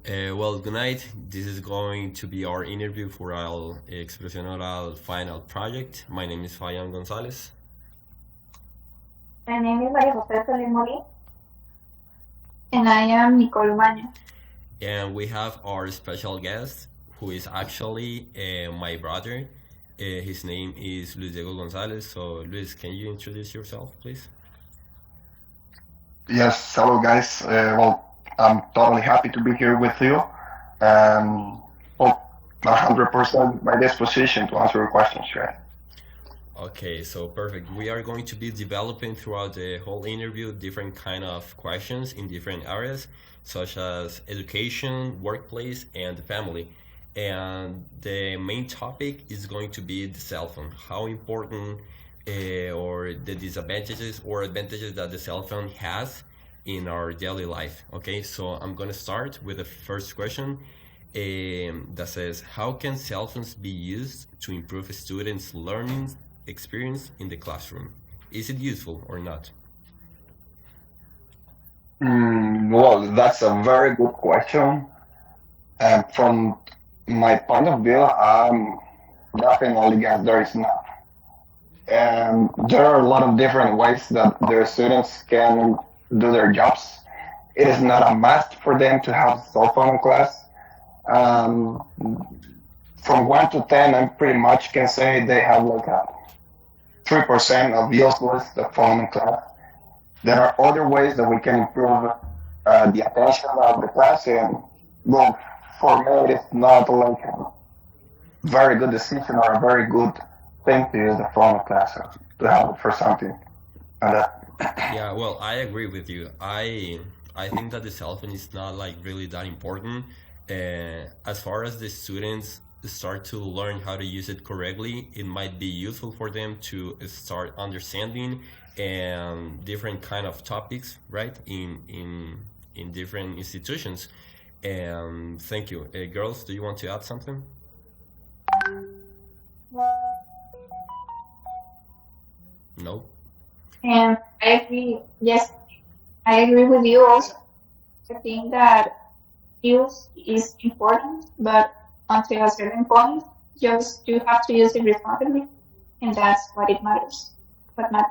Well, good night. This is going to be our interview for our Expresion Oral final project. My name is Fayan Gonzalez, My name is María José Solís Molí, and I am Nicole Baño. and we have our special guest, who is actually my brother. His name is Luis Diego Gonzalez. So, Luis, can you introduce yourself, please? Yes, hello guys. I'm totally happy to be here with you, and well, 100% my disposition to answer your questions, right? Okay, so perfect. We are going to be developing throughout the whole interview different kind of questions in different areas, such as education, workplace, and family. And the main topic is going to be the cell phone. How important or the disadvantages or advantages that the cell phone has in our daily life. Okay, so I'm going to start with the first question that says, how can cell phones be used to improve students' learning experience in the classroom? Is it useful or not? Well, that's a very good question. And from my point of view, I'm definitely against there is not. And there are a lot of different ways that their students can do their jobs. It is not a must for them to have cell phone in class. Um, from 1 to 10, I pretty much can say they have like a 3% of useless the phone in class. There are other ways that we can improve the attention of the class, and well, for me, it's not like a very good decision or a very good thing to use the phone in class to have it for something. And Yeah, well, I agree with you. I think that the cell phone is not like really that important. As far as the students start to learn how to use it correctly, it might be useful for them to start understanding and different kind of topics, right? In different institutions. And thank you, girls. Do you want to add something? No. And I agree, yes, I agree with you also. I think that use is important, but until a certain point, just you have to use it responsibly, and that's what it matters. What matters.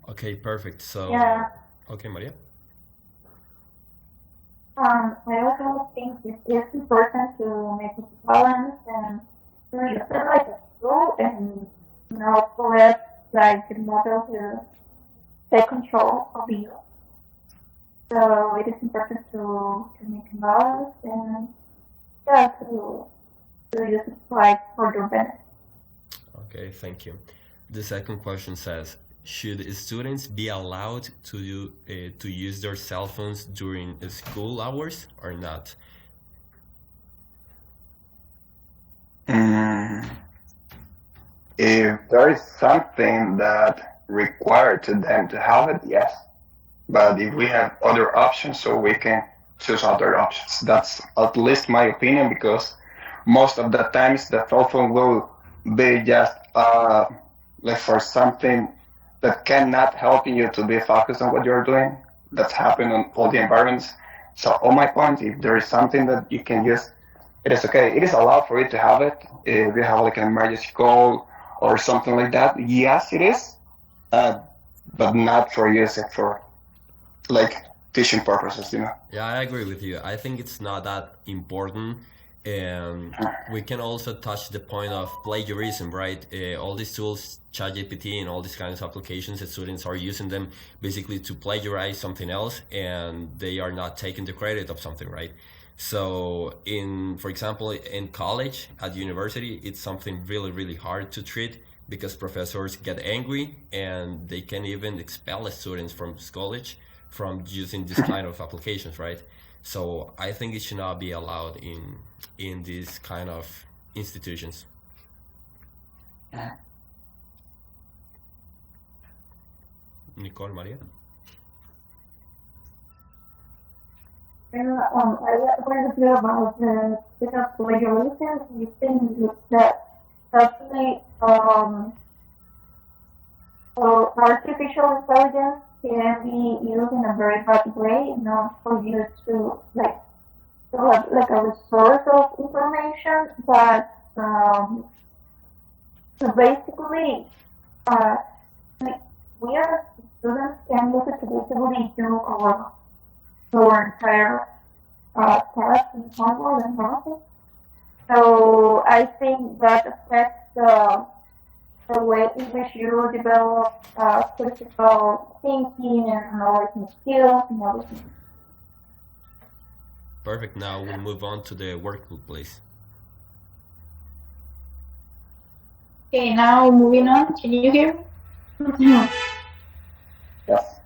Okay, perfect. So, Yeah, okay, Maria. I also think it's important to make it balance and to use it like a tool and not to let like the model to take control of you. So it is important to make a balance and yeah, to use it like for your benefit. Okay, thank you. The second question says, should students be allowed to use their cell phones during school hours or not? mm, if there is something that required to them to have it, yes. But if we have other options, so we can choose other options. That's at least my opinion, because most of the times the cell phone will be just like for something that cannot help you to be focused on what you're doing. That's happened on all the environments. So on my point, if there is something that you can use, it is okay. It is allowed for you to have it. If you have like an emergency call or something like that, yes, it is. Uh, but not for use it for like teaching purposes, you know. Yeah, I agree with you. I think it's not that important. And we can also touch the point of plagiarism, right? All these tools, ChatGPT and all these kinds of applications, the students are using them basically to plagiarize something else, and they are not taking the credit of something, right? So, for example, in college, at university, it's something really, really hard to treat because professors get angry and they can even expel students from college from using this kind of applications, right? So I think it should not be allowed in these kind of institutions. Nicole, Maria? I agree with you about the because plagiarism. You think that certainly artificial intelligence can be used in a very bad way, not for you to like to have like a resource of information, but so basically, uh, like we as students can use it to basically do our entire task and homework and process. So I think that affects the way in which you develop critical thinking and analyzing skills and everything. Perfect. Now we'll move on to the workplace. Okay, now moving on. Can you hear me? Yes.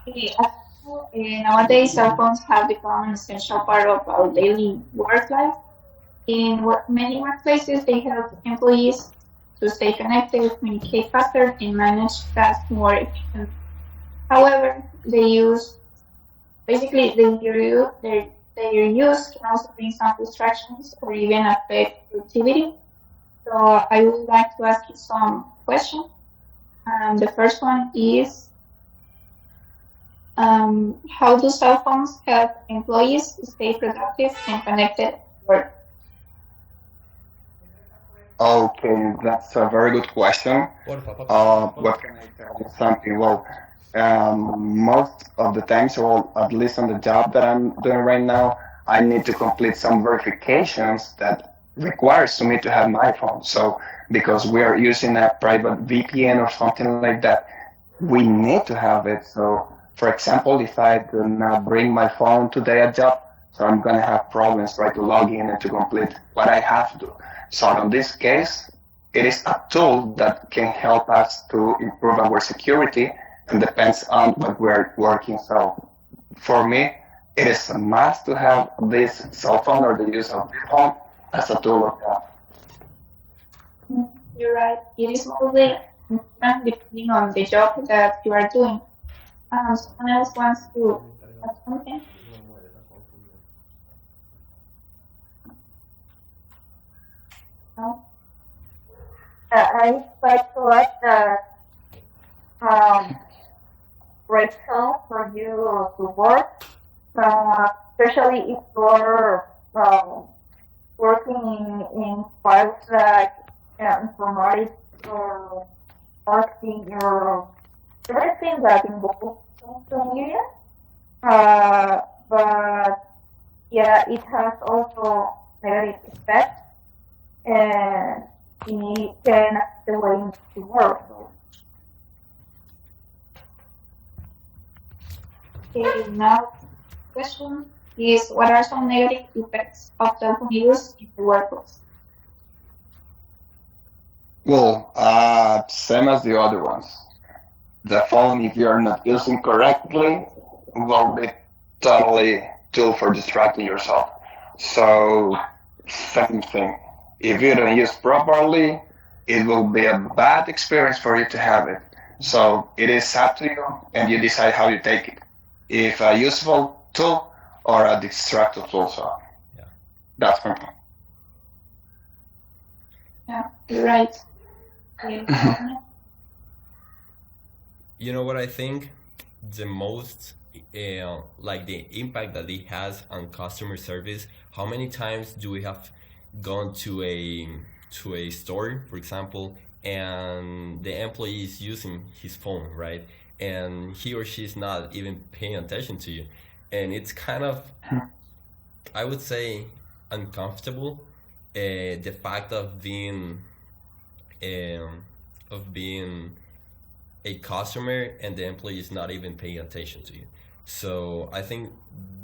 Okay, nowadays cell phones have become an essential part of our daily work life. In many workplaces, they help employees to stay connected, communicate faster, and manage tasks more efficiently. However, their use can also bring some distractions or even affect productivity. So I would like to ask you some questions. The first one is, how do cell phones help employees stay productive and connected at work? Okay, that's a very good question. What can I tell you something? Well, most of the times, or at least on the job that I'm doing right now, I need to complete some verifications that requires to me to have my phone. So because we are using a private VPN or something like that, we need to have it. So for example, if I do not bring my phone today at job, so I'm gonna have problems trying to log in and to complete what I have to. So in this case, it is a tool that can help us to improve our security and depends on what we're working. So for me, it is a must to have this cell phone or the use of this phone as a tool of that. You're right. It is mostly important depending on the job that you are doing. Someone else wants to add something? No? I quite like the um, great tool for you to work, especially if you're working in files like informatics or marketing or everything that involves social media. But yeah, it has also negative effects and it can affect the way in which you work. Okay, now question is, what are some negative effects of cell phone use in the workplace? Well, same as the other ones. The phone, if you're not using correctly, will be totally tool for distracting yourself. So same thing. If you don't use properly, it will be a bad experience for you to have it. So it is up to you, and you decide how you take it. If a useful tool or a destructive tool. So Yeah. that's for me. Yeah, you're right. Okay. You know what I think? The most, like the impact that it has on customer service. How many times do we have gone to a store, for example, and the employee is using his phone, right? And he or she is not even paying attention to you, and it's kind of, I would say, uncomfortable. The fact um, of being a customer and the employee is not even paying attention to you. So I think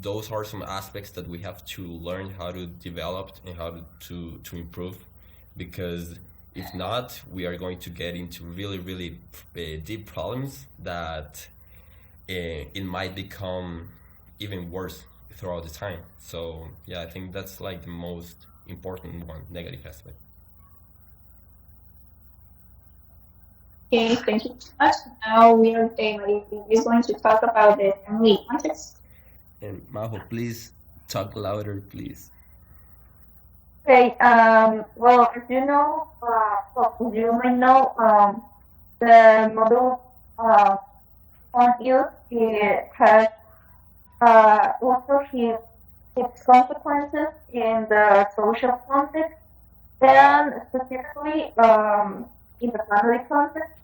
those are some aspects that we have to learn how to develop and how to improve, because if not, we are going to get into really, really deep problems that it might become even worse throughout the time. So yeah, I think that's like the most important one, negative aspect. Okay, thank you so much. Now we are is going to talk about the family context. And Majo, please talk louder, please. Okay, well, as you know, well, you may know, the model phone use, it has also its consequences in the social context and specifically in the family context.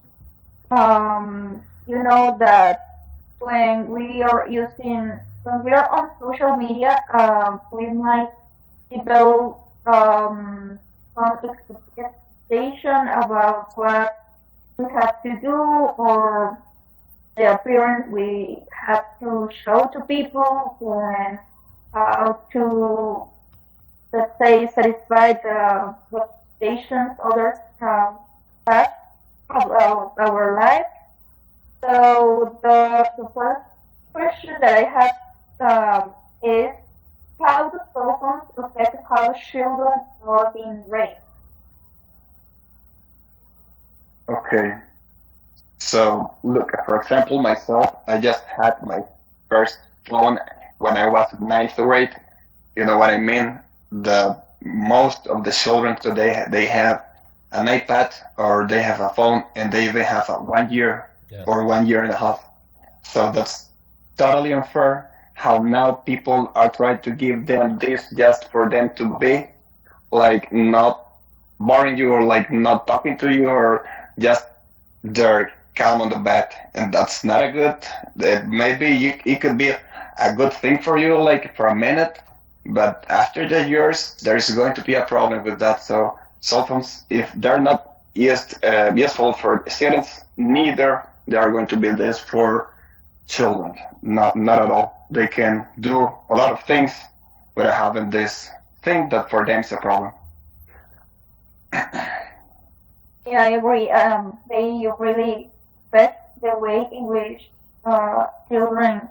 You know that when we are on social media, we might develop some expectation about what we have to do or the appearance we have to show to people and how to, let's say, satisfy the expectations others have about our life. So the first question that I have is how do cell phones affect how children are being raised? Okay. So look, for example, myself, I just had my first phone when I was ninth grade. You know what I mean? The most of the children today they have an iPad or they have a phone and they even have a 1 year Yeah. or 1 year and a half. So that's totally unfair. How now people are trying to give them this just for them to be like not boring you or like not talking to you or just they're calm on the bed, and that's not a good. Maybe it could be a good thing for you, like for a minute, but after the years, there's going to be a problem with that. So cell phones, if they're not useful for students, neither they are going to be this for children. Not at all. They can do a lot of things without having this thing that for them is a problem. Yeah, I agree. They really affect the way in which children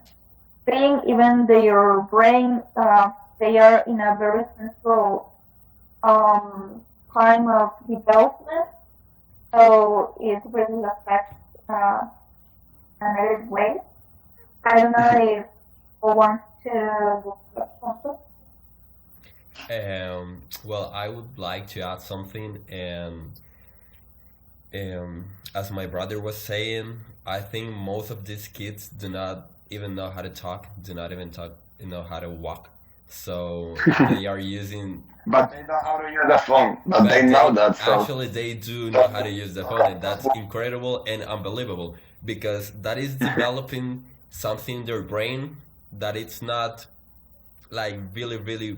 think, even their brain. They are in a very central time of development, so it really affects another way. I don't know if you want to discuss something. Well, I would like to add something, and as my brother was saying, I think most of these kids do not even know how to talk, do not even know how to walk. So they are using, But they know how to use the phone. But they but know they that, so actually they do know how to use the phone, and that's incredible and unbelievable because that is developing something in their brain that it's not like really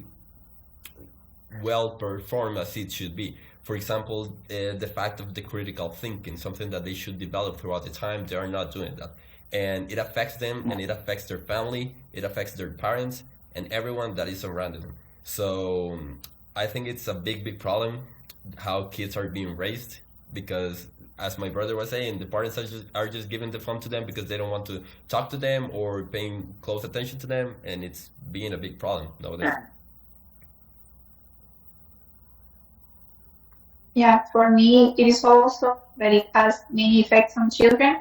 well performed as it should be. For example, the fact of the critical thinking, something that they should develop throughout the time, they are not doing that. And it affects them and it affects their family, it affects their parents and everyone that is around them. So I think it's a big problem how kids are being raised because as my brother was saying, the parents are just giving the phone to them because they don't want to talk to them or paying close attention to them, and it's being a big problem nowadays. Yeah, for me, it is also that it has many effects on children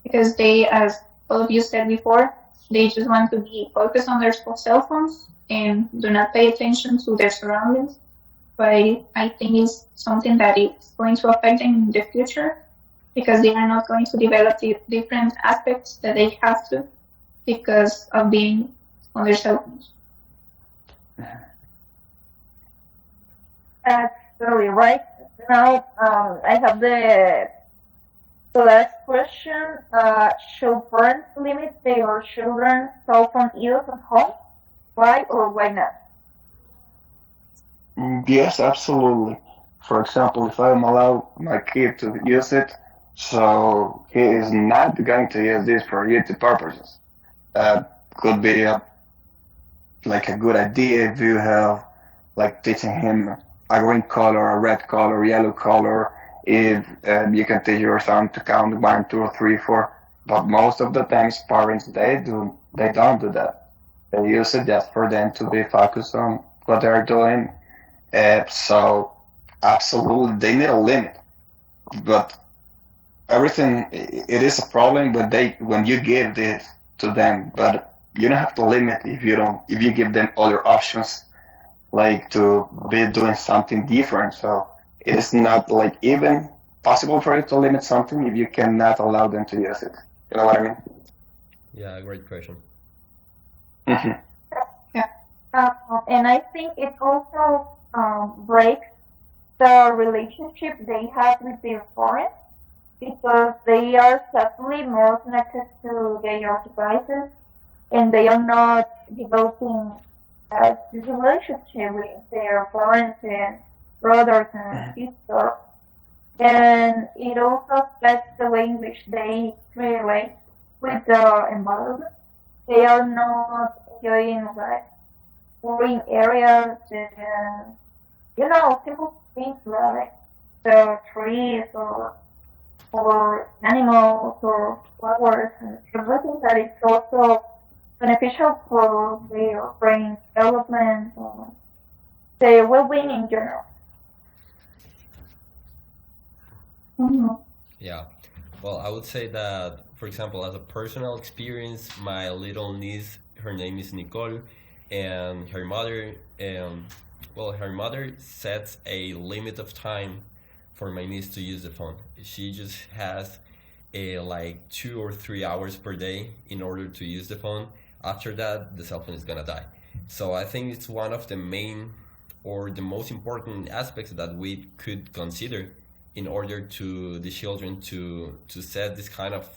because they, as all of you said before, they just want to be focused on their cell phones and do not pay attention to their surroundings. But I think it's something that is going to affect them in the future because they are not going to develop the different aspects that they have to because of being on their cell phones. That's really right. Now, I have the last question. Should parents limit their children's cell phone use at home? Why or why not? Yes, absolutely. For example, if I'm allow my kid to use it, so he is not going to use this for YouTube purposes. Could be like a good idea if you have like teaching him a green color, a red color, yellow color. If you can teach your son to count 1, 2, 3, 4, but most of the times parents they don't do that. They use it just for them to be focused on what they're doing. So absolutely they need a limit, but everything it is a problem when you give this to them, but you don't have to limit if you give them other options like to be doing something different. So it is not like even possible for you to limit something if you cannot allow them to use it. You know what I mean? Yeah, great question. Mhm. Yeah. And I think it also breaks the relationship they have with their parents because they are suddenly more connected to their devices and they are not developing this relationship with their parents and brothers and sisters. And it also affects the way in which they relate with the environment. They are not enjoying like green areas and simple things like the trees or animals or flowers and everything that is also beneficial for their brain development and their well-being in general. Mhm. Yeah. Well, I would say that, for example, as a personal experience, my little niece, her name is Nicole, and her mother sets a limit of time for my niece to use the phone. She just has like 2 or 3 hours per day in order to use the phone. After that, the cell phone is gonna die. So I think it's one of the main or the most important aspects that we could consider in order to the children to set this kind of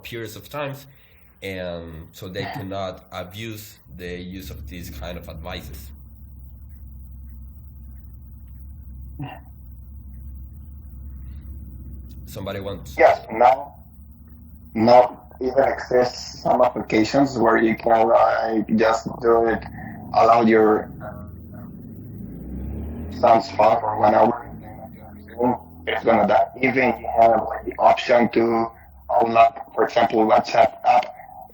periods of times, and so they cannot abuse the use of these kind of advices. Somebody wants. Yes, now even exists some applications where you can just do it, allow your son's phone for 1 hour. It's gonna die. Even you have like the option to unlock, for example, WhatsApp app,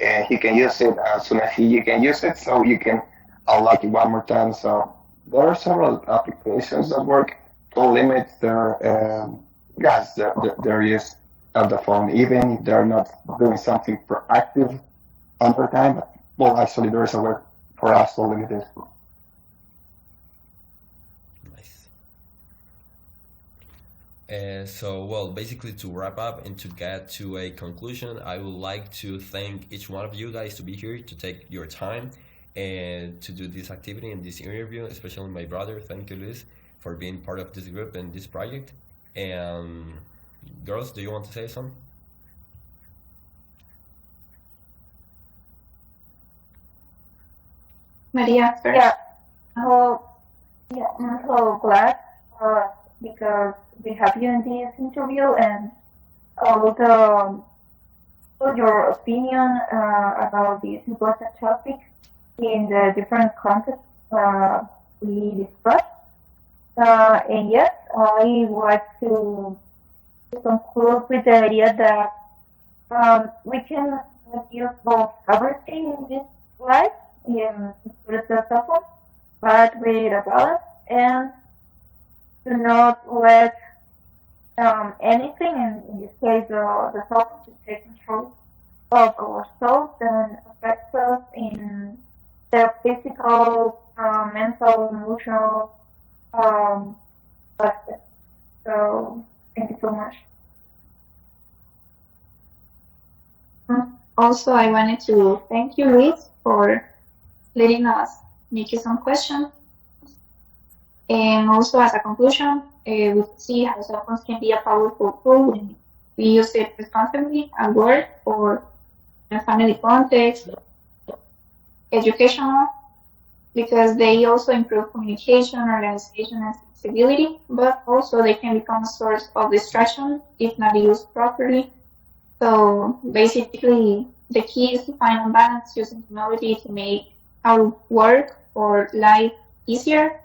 and he can use it as soon as you can use it, so you can unlock it one more time. So there are several applications that work to limit their use of the phone, even if they're not doing something proactive on their time. But, well, actually, there is a way for us to limit it. Nice. So, well, basically to wrap up and to get to a conclusion, I would like to thank each one of you guys to be here, to take your time and to do this activity and this interview, especially my brother. Thank you, Luis, for being part of this group and this project. And girls, do you want to say something? Maria first. Yeah. I'm so glad because we have you in this interview and all your opinion about this important topic in the different contexts we discussed. And yes, I want to conclude with the idea that we can use both everything in this life in the cell phone, but with a balance and to not let anything, in this case the cell phone, to take control of ourselves and affect us in the physical, mental, emotional aspect. So thank you so much. Also, I wanted to thank you, Luis, for letting us make you some questions. And also, as a conclusion, we see how cell phones can be a powerful tool when we use it responsibly at work or in a family context, educational, because they also improve communication, organization, and flexibility, but also they can become a source of distraction if not used properly. So basically, the key is to find a balance using technology to make our work or life easier,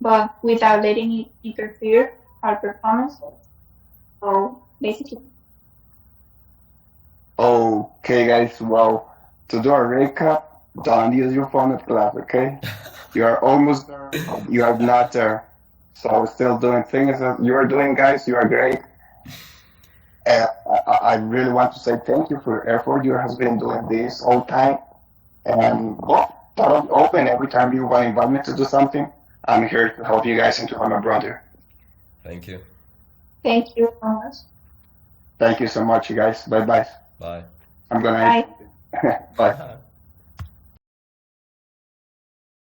but without letting it interfere our performance. So basically, Okay, guys. Well, to do a recap, don't use your phone at class. Okay, you are almost there. You are not there. So still doing things that you are doing, guys. You are great. And I really want to say thank you for your effort. You have been doing this all time. And well, totally open every time you want to invite me to do something. I'm here to help you guys and to help my brother. Thank you. thank you so much. Thank you so much, you guys. Bye bye. Bye. I'm gonna. Bye. Bye.